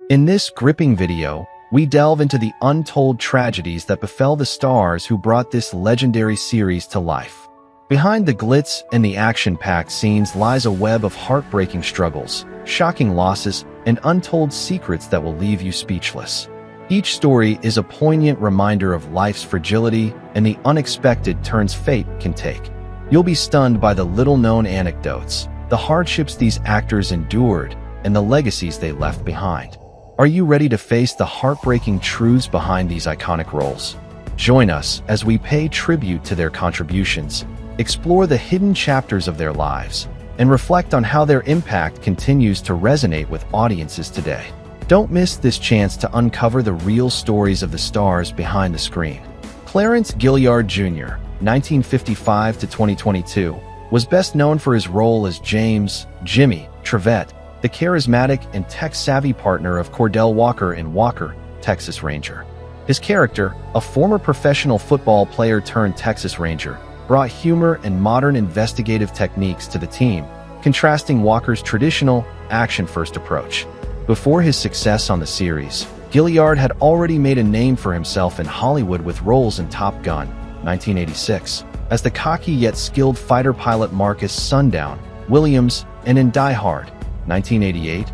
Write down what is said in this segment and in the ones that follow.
In this gripping video, we delve into the untold tragedies that befell the stars who brought this legendary series to life. Behind the glitz and the action-packed scenes lies a web of heartbreaking struggles, shocking losses, and untold secrets that will leave you speechless. Each story is a poignant reminder of life's fragility and the unexpected turns fate can take. You'll be stunned by the little-known anecdotes, the hardships these actors endured, and the legacies they left behind. Are you ready to face the heartbreaking truths behind these iconic roles? Join us as we pay tribute to their contributions, explore the hidden chapters of their lives, and reflect on how their impact continues to resonate with audiences today. Don't miss this chance to uncover the real stories of the stars behind the screen. Clarence Gilliard Jr., 1955 to 2022, was best known for his role as James "Jimmy" Trevette, the charismatic and tech-savvy partner of Cordell Walker in Walker, Texas Ranger. His character, a former professional football player turned Texas Ranger, brought humor and modern investigative techniques to the team, contrasting Walker's traditional, action-first approach. Before his success on the series, Gilliard had already made a name for himself in Hollywood with roles in Top Gun, 1986, as the cocky yet skilled fighter pilot Marcus Sundown Williams, and in Die Hard, 1988,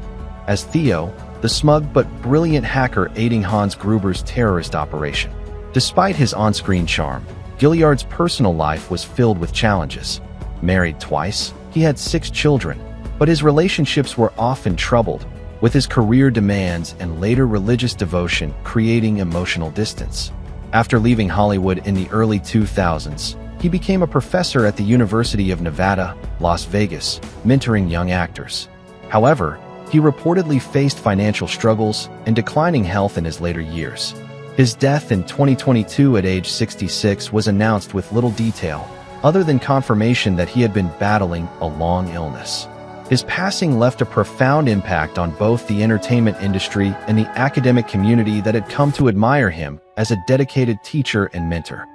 as Theo, the smug but brilliant hacker aiding Hans Gruber's terrorist operation. Despite his on-screen charm, Gilliard's personal life was filled with challenges. Married twice, he had 6 children, but his relationships were often troubled, with his career demands and later religious devotion creating emotional distance. After leaving Hollywood in the early 2000s, he became a professor at the University of Nevada, Las Vegas, mentoring young actors. However, he reportedly faced financial struggles and declining health in his later years. His death in 2022 at age 66 was announced with little detail, other than confirmation that he had been battling a long illness. His passing left a profound impact on both the entertainment industry and the academic community that had come to admire him as a dedicated teacher and mentor.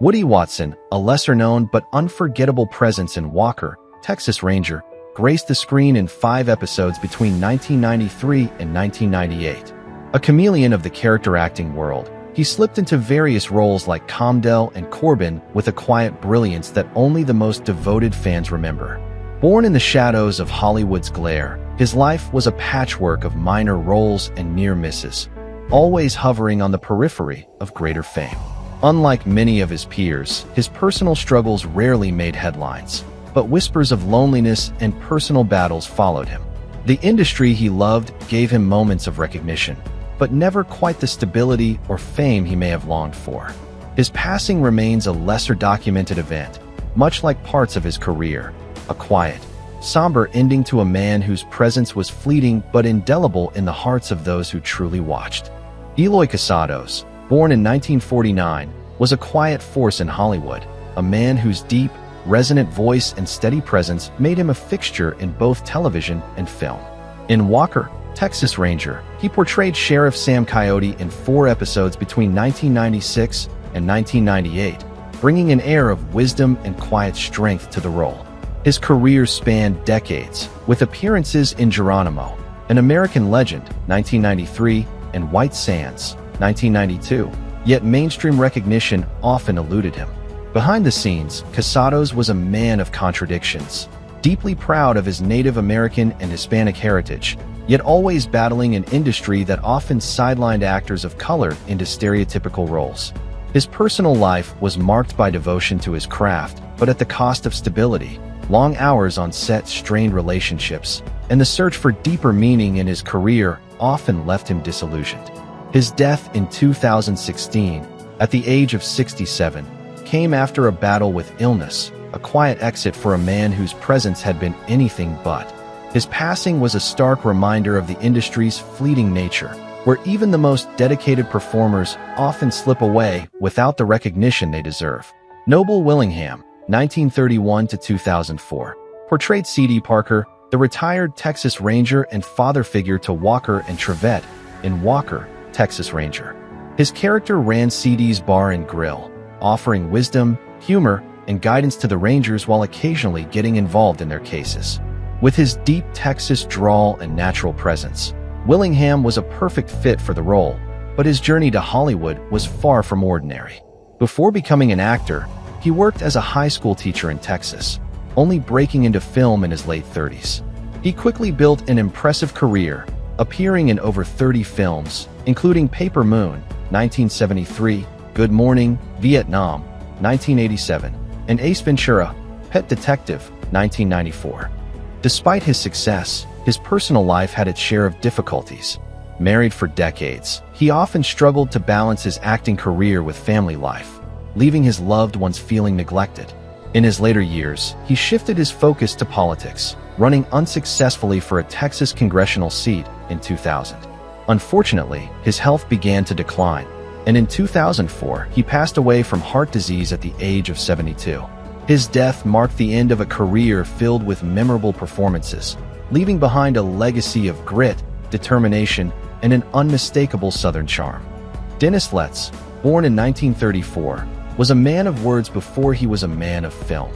Woody Watson, a lesser-known but unforgettable presence in Walker, Texas Ranger, graced the screen in 5 episodes between 1993 and 1998. A chameleon of the character acting world, he slipped into various roles like Comdell and Corbin with a quiet brilliance that only the most devoted fans remember. Born in the shadows of Hollywood's glare, his life was a patchwork of minor roles and near misses, always hovering on the periphery of greater fame. Unlike many of his peers, his personal struggles rarely made headlines, but whispers of loneliness and personal battles followed him. The industry he loved gave him moments of recognition, but never quite the stability or fame he may have longed for. His passing remains a lesser documented event, much like parts of his career, a quiet, somber ending to a man whose presence was fleeting but indelible in the hearts of those who truly watched. Eloy Casados, born in 1949, was a quiet force in Hollywood, a man whose deep, resonant voice and steady presence made him a fixture in both television and film. In Walker, Texas Ranger, he portrayed Sheriff Sam Coyote in 4 episodes between 1996 and 1998, bringing an air of wisdom and quiet strength to the role. His career spanned decades, with appearances in Geronimo, An American Legend, 1993, and White Sands, 1992, yet mainstream recognition often eluded him. Behind the scenes, Casados was a man of contradictions, deeply proud of his Native American and Hispanic heritage, yet always battling an industry that often sidelined actors of color into stereotypical roles. His personal life was marked by devotion to his craft, but at the cost of stability. Long hours on set strained relationships, and the search for deeper meaning in his career often left him disillusioned. His death in 2016, at the age of 67, came after a battle with illness, a quiet exit for a man whose presence had been anything but. His passing was a stark reminder of the industry's fleeting nature, where even the most dedicated performers often slip away without the recognition they deserve. Noble Willingham, 1931 to 2004, portrayed C.D. Parker, the retired Texas Ranger and father figure to Walker and Trevette, in Walker, Texas Ranger. His character ran C.D.'s bar and grill, offering wisdom, humor, and guidance to the Rangers while occasionally getting involved in their cases. With his deep Texas drawl and natural presence, Willingham was a perfect fit for the role, but his journey to Hollywood was far from ordinary. Before becoming an actor, he worked as a high school teacher in Texas, only breaking into film in his late 30s. He quickly built an impressive career, appearing in over 30 films, including Paper Moon, 1973, Good Morning, Vietnam, 1987, and Ace Ventura, Pet Detective, 1994. Despite his success, his personal life had its share of difficulties. Married for decades, he often struggled to balance his acting career with family life, leaving his loved ones feeling neglected. In his later years, he shifted his focus to politics, running unsuccessfully for a Texas congressional seat in 2000. Unfortunately, his health began to decline, and in 2004, he passed away from heart disease at the age of 72. His death marked the end of a career filled with memorable performances, leaving behind a legacy of grit, determination, and an unmistakable Southern charm. Dennis Letts, born in 1934, was a man of words before he was a man of film.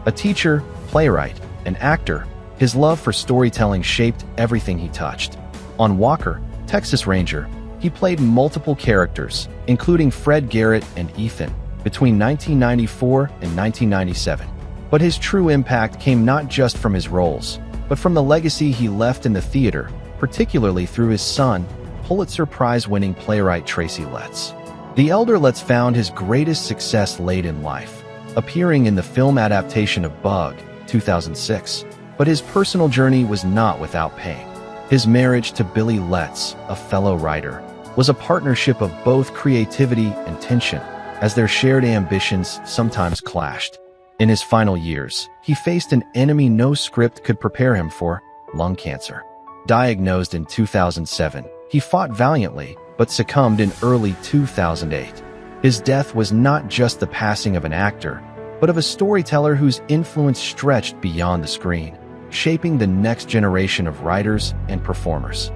A teacher, playwright, and actor, his love for storytelling shaped everything he touched. On Walker, Texas Ranger, he played multiple characters, including Fred Garrett and Ethan, between 1994 and 1997. But his true impact came not just from his roles, but from the legacy he left in the theater, particularly through his son, Pulitzer Prize-winning playwright Tracy Letts. The elder Letts found his greatest success late in life, appearing in the film adaptation of Bug, 2006. But his personal journey was not without pain. His marriage to Billy Letts, a fellow writer, was a partnership of both creativity and tension, as their shared ambitions sometimes clashed. In his final years, he faced an enemy no script could prepare him for: lung cancer. Diagnosed in 2007, he fought valiantly, but succumbed in early 2008. His death was not just the passing of an actor, but of a storyteller whose influence stretched beyond the screen, shaping the next generation of writers and performers.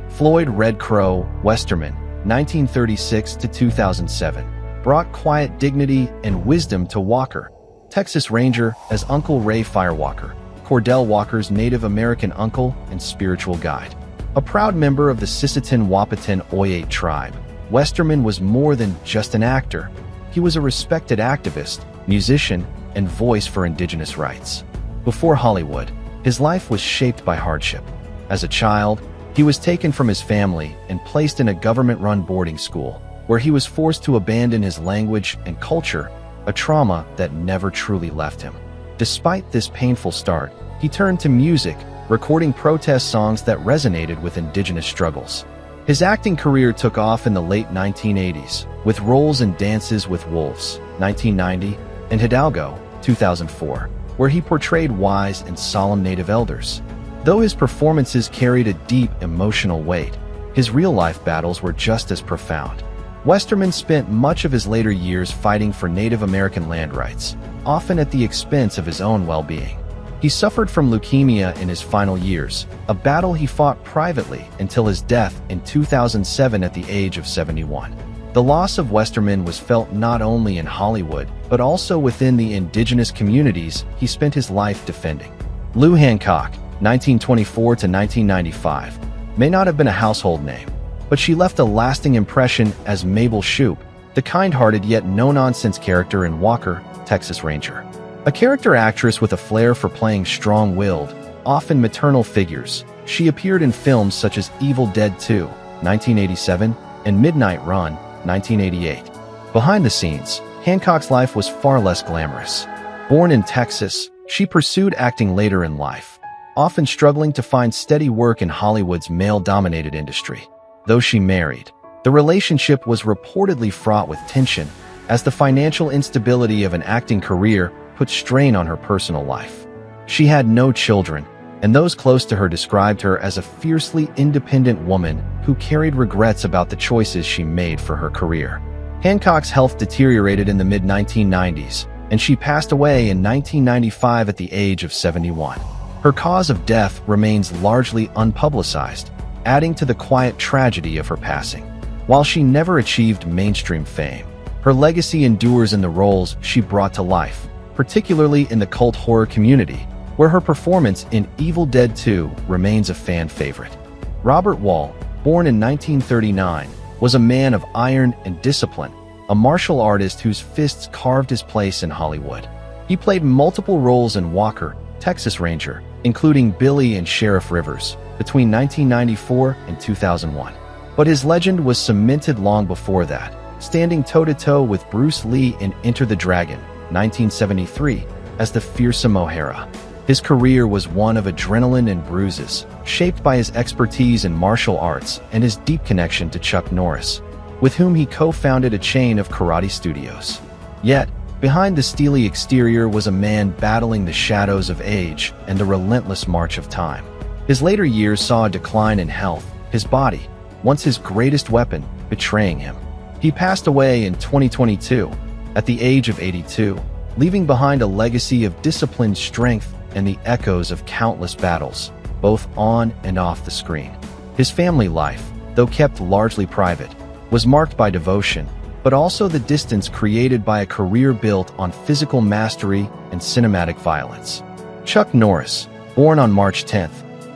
Floyd Red Crow Westerman, 1936 to 2007, brought quiet dignity and wisdom to Walker, Texas Ranger, as Uncle Ray Firewalker, Cordell Walker's Native American uncle and spiritual guide. A proud member of the Sisseton Wahpeton Oye tribe, Westerman was more than just an actor. He was a respected activist, musician, and voice for indigenous rights. Before Hollywood, his life was shaped by hardship. As a child, he was taken from his family and placed in a government-run boarding school, where he was forced to abandon his language and culture, a trauma that never truly left him. Despite this painful start, he turned to music, recording protest songs that resonated with indigenous struggles. His acting career took off in the late 1980s, with roles in Dances with Wolves, 1990, and Hidalgo, 2004, where he portrayed wise and solemn Native elders. Though his performances carried a deep emotional weight, his real-life battles were just as profound. Westerman spent much of his later years fighting for Native American land rights, often at the expense of his own well-being. He suffered from leukemia in his final years, a battle he fought privately until his death in 2007 at the age of 71. The loss of Westerman was felt not only in Hollywood, but also within the indigenous communities he spent his life defending. Lou Hancock, 1924 to 1995, may not have been a household name, but she left a lasting impression as Mabel Shoup, the kind-hearted yet no-nonsense character in Walker, Texas Ranger. A character actress with a flair for playing strong-willed, often maternal figures, she appeared in films such as Evil Dead 2, 1987, and Midnight Run, 1988. Behind the scenes, Hancock's life was far less glamorous. Born in Texas, she pursued acting later in life, often struggling to find steady work in Hollywood's male-dominated industry. Though she married, the relationship was reportedly fraught with tension, as the financial instability of an acting career put strain on her personal life. She had no children, and those close to her described her as a fiercely independent woman who carried regrets about the choices she made for her career. Hancock's health deteriorated in the mid-1990s, and she passed away in 1995 at the age of 71. Her cause of death remains largely unpublicized, adding to the quiet tragedy of her passing. While she never achieved mainstream fame, her legacy endures in the roles she brought to life, particularly in the cult horror community, where her performance in Evil Dead 2 remains a fan favorite. Robert Wall, born in 1939, was a man of iron and discipline, a martial artist whose fists carved his place in Hollywood. He played multiple roles in Walker, Texas Ranger, including Billy and Sheriff Rivers, between 1994 and 2001. But his legend was cemented long before that, standing toe-to-toe with Bruce Lee in Enter the Dragon, 1973, as the fearsome O'Hara. His career was one of adrenaline and bruises, shaped by his expertise in martial arts and his deep connection to Chuck Norris, with whom he co-founded a chain of karate studios. Yet, behind the steely exterior was a man battling the shadows of age and the relentless march of time. His later years saw a decline in health, his body, once his greatest weapon, betraying him. He passed away in 2022, at the age of 82, leaving behind a legacy of disciplined strength and the echoes of countless battles, both on and off the screen. His family life, though kept largely private, was marked by devotion, but also the distance created by a career built on physical mastery and cinematic violence. Chuck Norris, born on March 10,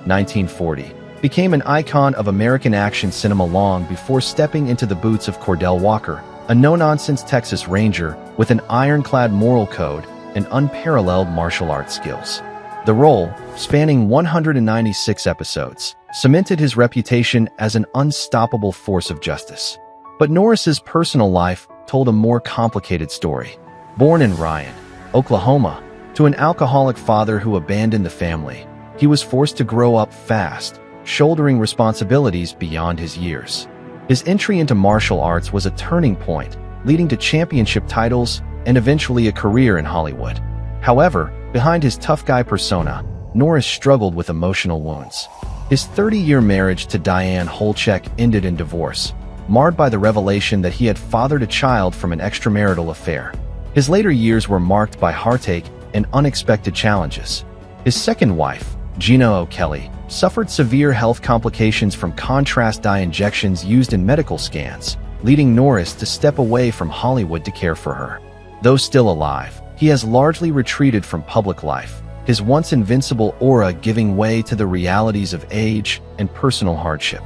1940, became an icon of American action cinema long before stepping into the boots of Cordell Walker, a no-nonsense Texas Ranger with an ironclad moral code and unparalleled martial arts skills. The role, spanning 196 episodes, cemented his reputation as an unstoppable force of justice. But Norris's personal life told a more complicated story. Born in Ryan, Oklahoma, to an alcoholic father who abandoned the family, he was forced to grow up fast, shouldering responsibilities beyond his years. His entry into martial arts was a turning point, leading to championship titles and eventually a career in Hollywood. However, behind his tough guy persona, Norris struggled with emotional wounds. His 30-year marriage to Diane Holchek ended in divorce, marred by the revelation that he had fathered a child from an extramarital affair. His later years were marked by heartache and unexpected challenges. His second wife, Gina O'Kelly, suffered severe health complications from contrast dye injections used in medical scans, leading Norris to step away from Hollywood to care for her. Though still alive, he has largely retreated from public life, his once invincible aura giving way to the realities of age and personal hardship.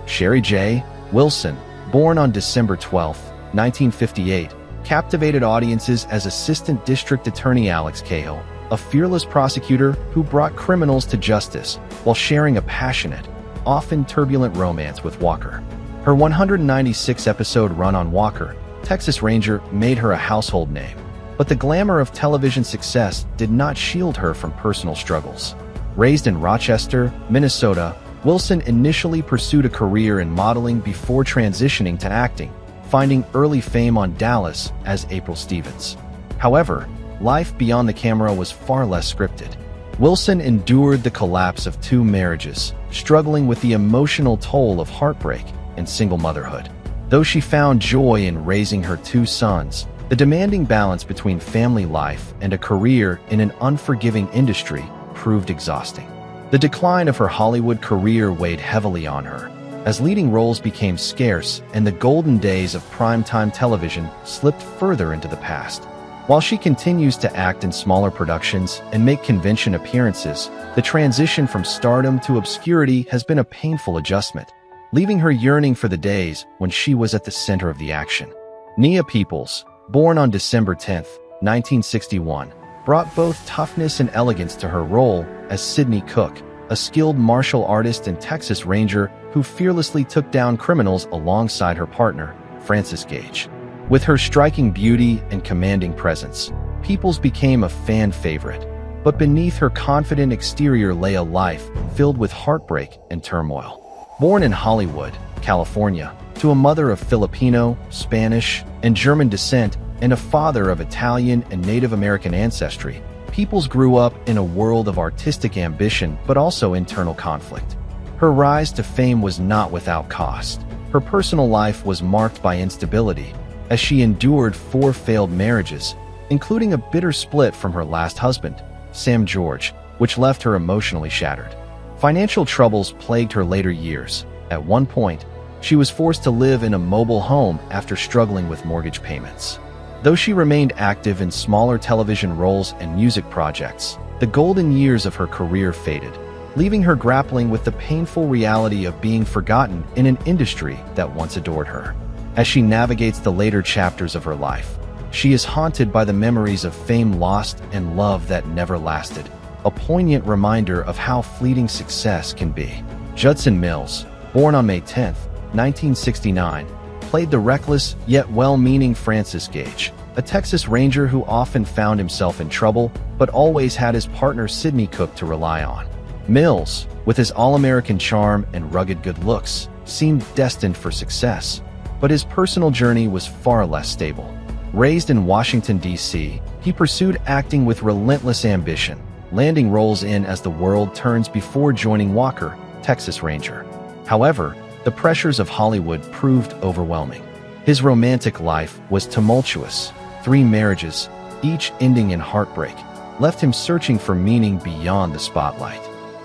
Sherry J. Wilson, born on December 12, 1958, captivated audiences as Assistant District Attorney Alex Cahill, a fearless prosecutor who brought criminals to justice while sharing a passionate, often turbulent romance with Walker. Her 196-episode run on Walker, Texas Ranger, made her a household name. But the glamour of television success did not shield her from personal struggles. Raised in Rochester, Minnesota, Wilson initially pursued a career in modeling before transitioning to acting, finding early fame on Dallas as April Stevens. However, life beyond the camera was far less scripted. Wilson endured the collapse of 2 marriages, struggling with the emotional toll of heartbreak and single motherhood. Though she found joy in raising her 2 sons, the demanding balance between family life and a career in an unforgiving industry proved exhausting. The decline of her Hollywood career weighed heavily on her, as leading roles became scarce and the golden days of primetime television slipped further into the past. While she continues to act in smaller productions and make convention appearances, the transition from stardom to obscurity has been a painful adjustment, leaving her yearning for the days when she was at the center of the action. Nia Peoples, born on December 10, 1961, brought both toughness and elegance to her role as Sidney Cook, a skilled martial artist and Texas Ranger who fearlessly took down criminals alongside her partner, Frances Gage. With her striking beauty and commanding presence, Peoples became a fan favorite, but beneath her confident exterior lay a life filled with heartbreak and turmoil. Born in Hollywood, California, to a mother of Filipino, Spanish, and German descent and a father of Italian and Native American ancestry, Peoples grew up in a world of artistic ambition but also internal conflict. Her rise to fame was not without cost. Her personal life was marked by instability, as she endured 4 failed marriages, including a bitter split from her last husband, Sam George, which left her emotionally shattered. Financial troubles plagued her later years. At one point, she was forced to live in a mobile home after struggling with mortgage payments. Though she remained active in smaller television roles and music projects, the golden years of her career faded. leaving her grappling with the painful reality of being forgotten in an industry that once adored her. As she navigates the later chapters of her life, she is haunted by the memories of fame lost and love that never lasted, a poignant reminder of how fleeting success can be. Judson Mills, born on May 10, 1969, played the reckless yet well-meaning Francis Gage, a Texas Ranger who often found himself in trouble but always had his partner Sidney Cook to rely on. Mills, with his all-American charm and rugged good looks, seemed destined for success, but his personal journey was far less stable. Raised in Washington, D.C., he pursued acting with relentless ambition, landing roles in As the World Turns before joining Walker, Texas Ranger. However, the pressures of Hollywood proved overwhelming. His romantic life was tumultuous. 3 marriages, each ending in heartbreak, left him searching for meaning beyond the spotlight.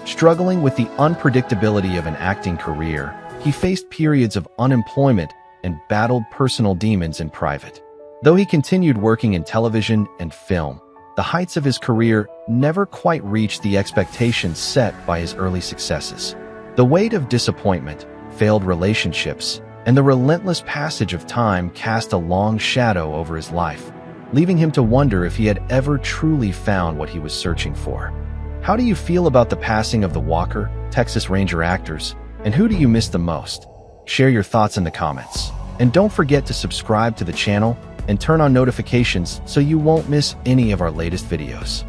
Struggling with the unpredictability of an acting career, he faced periods of unemployment and battled personal demons in private. Though he continued working in television and film, the heights of his career never quite reached the expectations set by his early successes. The weight of disappointment, failed relationships, and the relentless passage of time cast a long shadow over his life, leaving him to wonder if he had ever truly found what he was searching for. How do you feel about the passing of the Walker, Texas Ranger actors, and who do you miss the most? Share your thoughts in the comments. And don't forget to subscribe to the channel and turn on notifications so you won't miss any of our latest videos.